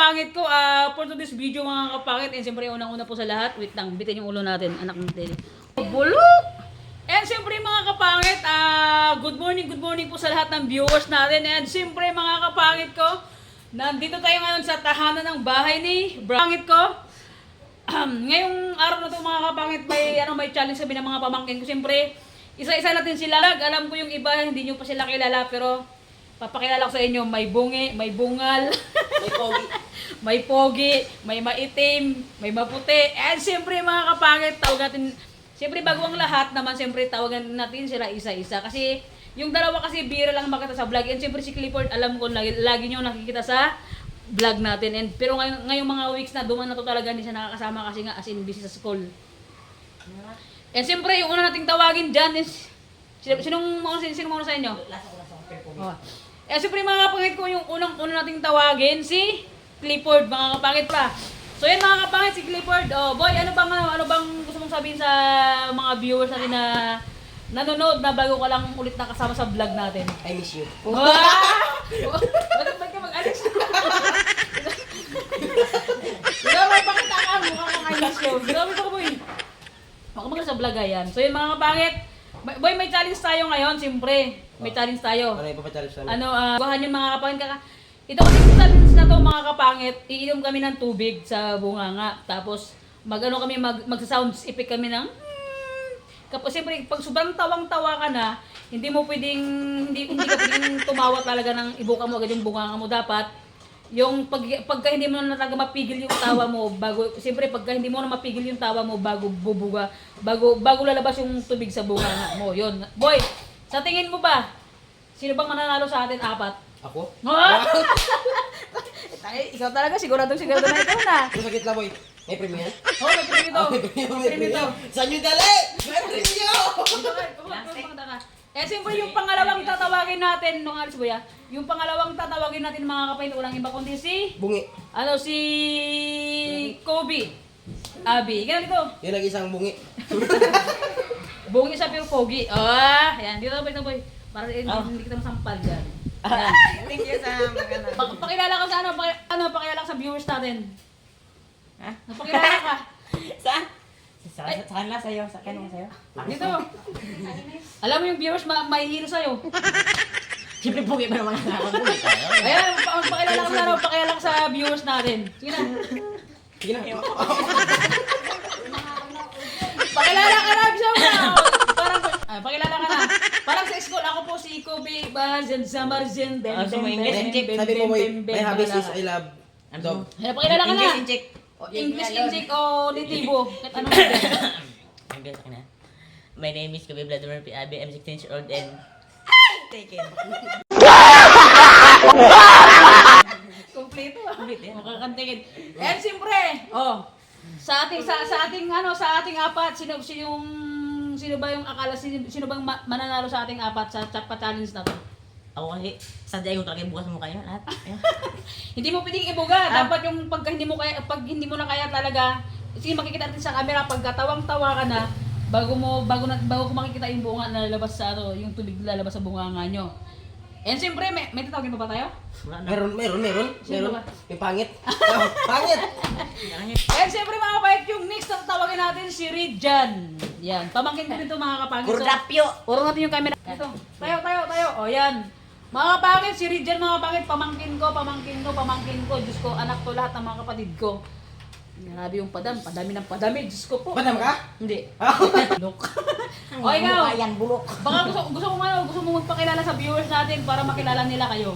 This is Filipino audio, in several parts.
kapangit ko, for today's video mga kapangit, and siyempre unang-una po sa lahat, wait lang, bitin yung ulo natin, anak ng tele. Bulok! And siyempre mga kapangit, good morning po sa lahat ng viewers natin. And siyempre mga kapangit ko, nandito tayo ngayon sa tahanan ng bahay ni Pangit ko. Ngayong araw na to mga kapangit, may challenge kami ng mga pamangkin ko. Siyempre, isa-isa natin sila. Alam ko yung iba, hindi nyo pa sila kilala, pero papakilala ko sa inyo, may bungi, may bungal, May pogi. may pogi, may maitim, may maputi. And siyempre mga kapangit, tawag natin, siyempre bago ang lahat naman, siyempre tawagan natin sila isa-isa. Kasi yung dalawa kasi bira lang makita sa vlog. And siyempre si Clifford, alam ko, lagi nyo nakikita sa vlog natin. And pero ngayong mga weeks na duman na to talaga hindi siya nakakasama kasi nga as in busy sa school. And siyempre yung una nating tawagin dyan is, sino muna sa inyo? Oh. Eh, siyempre mga kapangit ko, yung unang-una nating tawagin, si Clifford, mga kapangit pa. So yan mga kapangit, si Clifford. Oh, boy, ano bang gusto mong sabihin sa mga viewers natin na nanonood na bago ka lang ulit nakasama sa vlog natin? I miss you. Ba't ka mag-alis? Grabe, pakita ka, mukha kang I miss you. Grabe ka, boy. Makamakala sa vlog yan. So yan mga kapangit, boy, may challenge tayo ngayon, siyempre. May challenge tayo. Ano yung papachallenge namin? Buhan yun mga kapangit. Ito kasi sa challenge na to mga kapangit, iinom kami ng tubig sa bunganga. Tapos magsa-sound effect kami ng kapag siyempre pag sobrang tawang-tawa ka na, hindi ka pwedeng tumawa talaga ng ibuka mo agad yung bunganga mo. Dapat yung pagka hindi mo na talaga mapigil yung tawa mo siyempre pagka hindi mo na mapigil yung tawa mo bago lalabas yung tubig sa bunganga mo. Yun. Boy, sa tingin mo ba, sino bang mananalo sa atin? Apat? Ako? Ikaw talaga, sigurado na ikaw na. Yung sakit lang, boy. May premium yan? Oh, may premium to. May premium. Saan yung dali? May premium! Eh, siyempre yung pangalawang tatawagin natin, nung alis Buya, yung pangalawang tatawagin natin mga kapatid, walang iba kundi si, Bungi. si Kobe. Abi, ganun ito. Yun ang isang bungi. Bungi sa pero pogi. Yan. Dito boy. Para hindi kita masampal dyan. Yan. Thank you sa mga Pakilala ka sa pakilala ka sa viewers natin. Ha? Pakilala ka. Saan? Sa kanila sa'yo, sa kanila sa'yo. Dito. Alam mo yung viewers, mahihilo sa'yo. Siyempre pugi pa naman ako. Ayan, pakilala ka sa viewers natin. Sige na. Sige na. Pakilala ka na, bisa mo na. Pakilala ka na. Parang sa school, ako po si Kobe Barzan Zamarzen. Gusto mo English? Sabi mo, boy, my hobbies is I love dog. Pakilala ka na. English inject. English o nitibo. Kahit ano. English ka na. My name is Kobe Vladimir P. Abi. I'm 16 years old and... Take it. Kompleto. Makakantingin. And siyempre, sa ating apat, sino ba yung akala, sino bang mananalo sa ating apat sa challenge na to? Ako kasi, sadya yung talaga bukas mo kayo lahat. Hindi mo pwedeng ibuga. Dapat yung pag hindi mo na kaya talaga, sige makikita natin sa camera pag tawang-tawa ka na, bago ko makikita yung bunga na lalabas sa yung tubig lalabas sa bunganga nyo. And siyempre, may tatawagin pa ba tayo? Meron. Sino ba? Yung pangit. Pangit! And siyempre mga kapayat, yung next na tatawagin natin si Ridjan. Yan, pamangkin ko dito mga kapangit. Kurdapyo! Uro natin yung camera. Ito, tayo. O yan. Mga kapangit, si Ridjan mga kapangit, pamangkin ko. Diyos ko, anak ko, lahat ng mga kapatid ko. Grabe yung padami ng padami, Diyos ko po. Padam ka? Hindi. Ah. Look. O ikaw, Ayan, bulok. baka gusto mo magpakilala sa viewers natin para makilala nila kayo.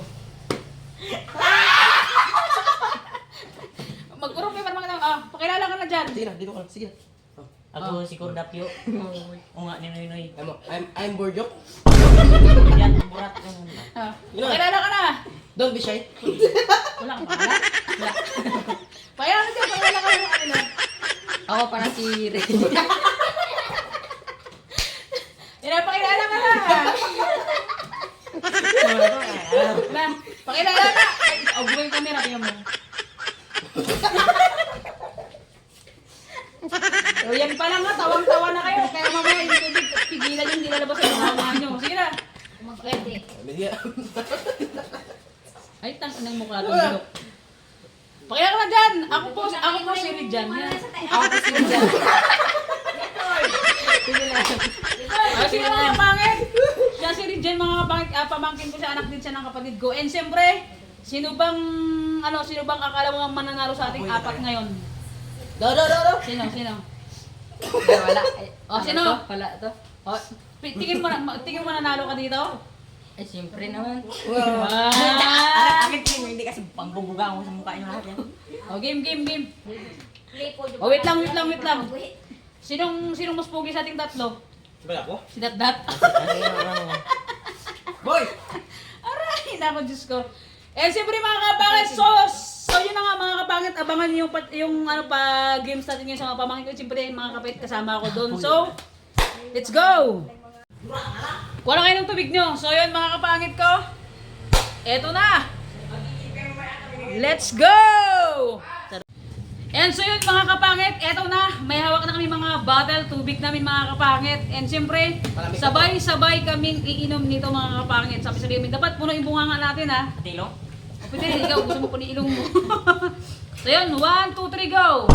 Mag-group para makilala. Pakilala ka na dyan. Sige na, dito ka. Sige na. Ako si Kurdapyo. O nga, ninoy-noy. I'm Borjok. Yan, burat. Pakilala ka na. Don't be shy. Wala kang pakilala. Wala. Pakilala ka yung kanila. Ako para si Red. Pakilala ka na. Pakilala ka. Buka yung camera, tingnan mo. O yan pa lang nga, tawang-tawa na kayo. Kaya mamaya yung tubig, pigilan yung nilalabas sa mga nyo. Sige na. Ready. Ay, tang anong mukha itong bulok. Pakaya ka na dyan. Ako po si Rijan. Ako po si Rijan. Sino mga kapangit? Siya si Rijan, mga kapangit. Pamangkin ko siya, anak din siya ng kapatid ko. And siyempre, sino bang akala mo ang mananalo sa ating apat ngayon? Do. Sino? Wala. Sino? Wala to. Tingin mo nanalo ka dito? Eh, siyempre naman. Ah! Akin team, hindi kasi pangbubuga ako sa mukha niyo lahat yan. Game. Wait lang. Sinong mas pogi sa ating tatlo? Ba ako? Si Datdat. Boy! Aray, nako Diyos ko. Eh, siyempre mga kapangit, so yun na nga mga kapangit, abangan niyo yung games natin ngayon sa mga pamangkin ko. Siyempre mga kapit, kasama ako doon. So, let's go! Kuha na kayo ng tubig nyo. So yun mga kapangit ko, eto na! Let's go! And so yun mga kapangit, eto na, may hawak na kami mga bottle, tubig namin mga kapangit. And siyempre, sabay-sabay kaming iinom nito mga kapangit. Sabi sa limin, dapat puno yung bunganga natin ha. Tilong? O pwede, ikaw, gusto mo po ni ilong mo. So yun, 1, 2, 3, go!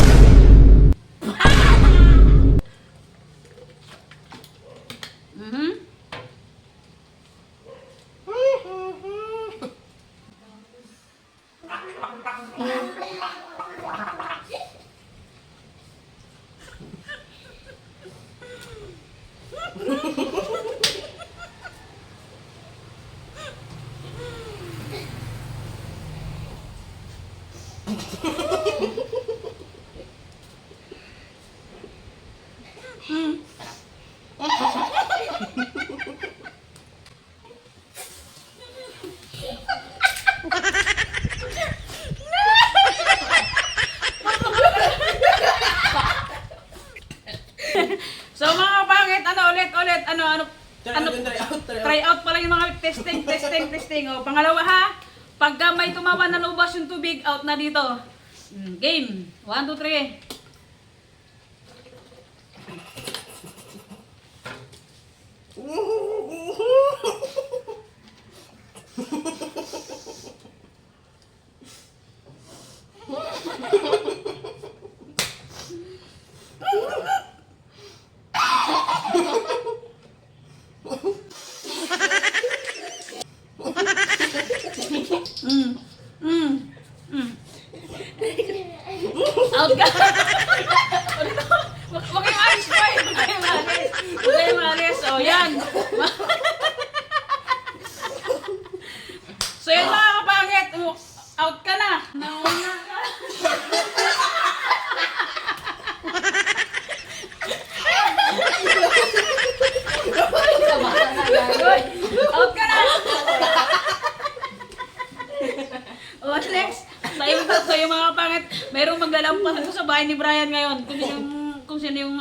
So mga kapangit, try out pa lang yung mga testing. O, pangalawa ha, pagka may tumawa na lubas yung tubig, out na dito. Game. 1, 2, 3. Out ka! Huwag kayong alis boy! Huwag kayong alis! O yan! So yan mga kapangit! Out ka na! Nauna ka! Out ka na! O next! So yung mga kapangit, mayroong maglalampas ko sa bahay ni Brian ngayon. Kung sino yung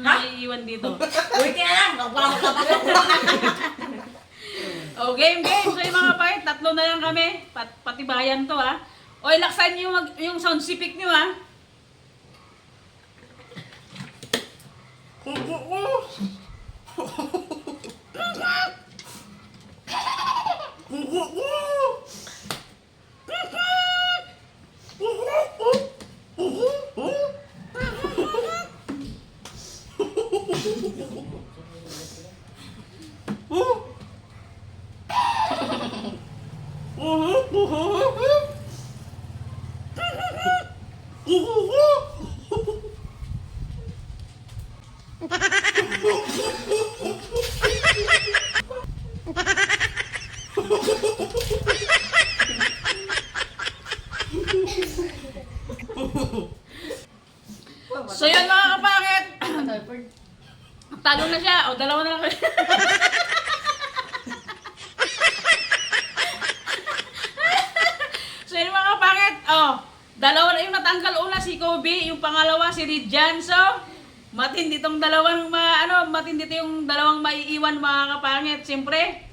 maiiwan dito. Uy, kaya lang! O game! So yung mga kapangit, tatlo na lang kami. Pati bayan to ha. O ilaksan niyo yung sound sipik niyo ha. So yun mga kapangit. Talo na siya. O dalawa na lang kayo. So yun mga kapangit. Dalawa na yung natanggal una si Kobe. Yung pangalawa si Rijan. So matindi tong dalawang matindi yung dalawang maiiwan mga kapangit. Siyempre.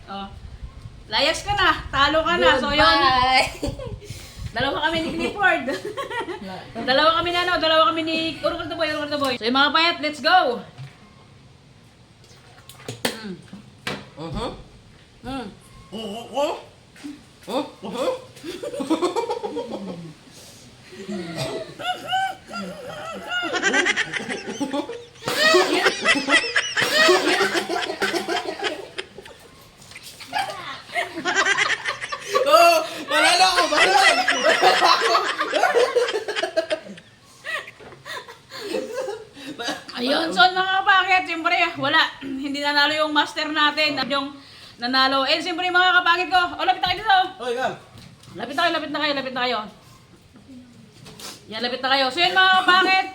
Layas ka na. Talo ka na. So yun. Dalawa kami ni Clifford. Dalawa kami ni Urkel the Boy. So yung mga payat, let's go! Oh, panalo ako, panalo. Ayun, so mga kapangit, siyempre, wala. Hindi nanalo yung master natin. Yung nanalo. And siyempre mga kapangit ko, lapit na kayo dito. Hoy, Gam. Lapit na kayo, lapit na kayo, lapit na kayo. Yan, lapit na kayo. So yun mga kapangit.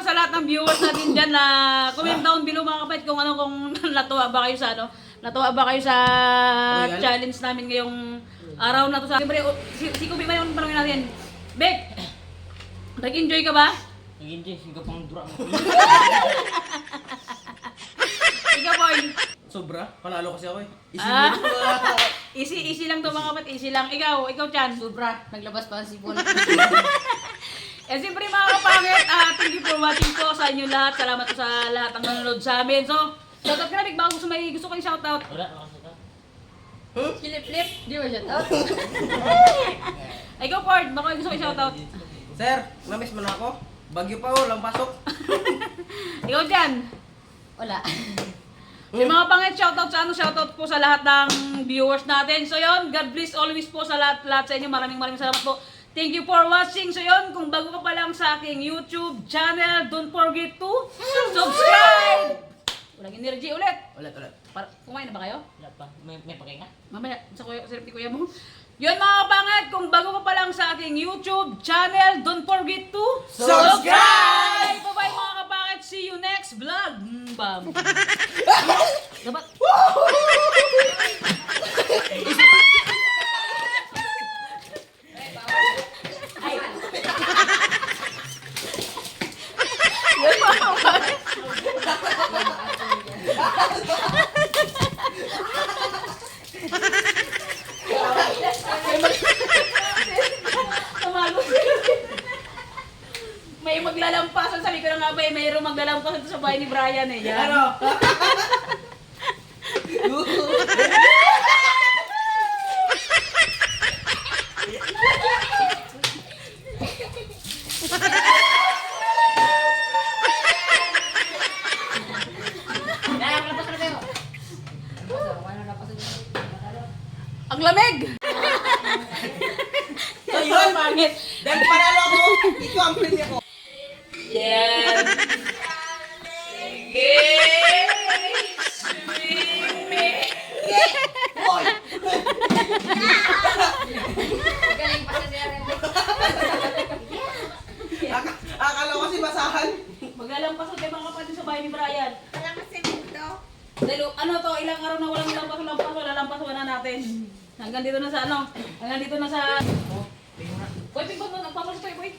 sa lahat ng viewers natin dyan na comment down below mga kapangit kung natuwa ba kayo sa Royal? challenge namin ngayong araw na to. Siyempre, si Kubi ba yung tanongin natin? Bek, nag-enjoy ka ba? Hindi, hindi pang dura. Ikaw, boy. Sobra, panalo kasi ako eh. Ah. Isipin ko Easy lang to mga kapatid, easy lang. Ikaw, Chan. Sobra, naglabas pa ang sipon. Eh, siyempre mga kapangit, thank you for watching po sa inyo lahat. Salamat po sa lahat ng nanonood sa amin. So, shoutout ka na, Big. Baka gusto ko yung shoutout. Wala, nakasaka. Flip, di ba siya to? Ay, ikaw, Ford. Baka gusto ko yung shoutout. Sir, namiss mo na ako. Bagyo pa oh, lang pasok. Ikaw, Jan. Wala. Yung mga pangit, shoutout po sa lahat ng viewers natin. So, yun, God bless always po sa lahat sa inyo. Maraming salamat po. Thank you for watching. So, yun, kung bago ka pa lang sa aking YouTube channel, don't forget to subscribe! Walang energy ulit. Ulit. Kumain na ba kayo? Wala pa. May pakinga? Mamaya, sa kuya mo. Yun mga kapangit, kung bago ka pa lang sa aking YouTube channel, don't forget to Subscribe! Bye-bye mga kapangit. See you next vlog. Bam. Dapat. Yun mga kapangit. Tumago. May maglalampasan, sabi ko na nga ba eh, mayroong maglalampasan sa bahay ni Brian eh. Yan. Ano? Naglabas na kayo. Wala na pa sa Ang lamig! Ayun, Pangit. dahil panalo ako, ikaw ang pinya ko. Yan. Hoy! galing pa sa Darren. Akala ko kasi basahan. Maglalampas ulit mga kapatid sa bahay ni Brian. Wala kasi dito. Dahil ano to, ilang araw na walang lampas na natin. Hanggang dito na sa ano? Hanggang dito na sa... Boy, ping-pong, nagpapalit tayo, boy.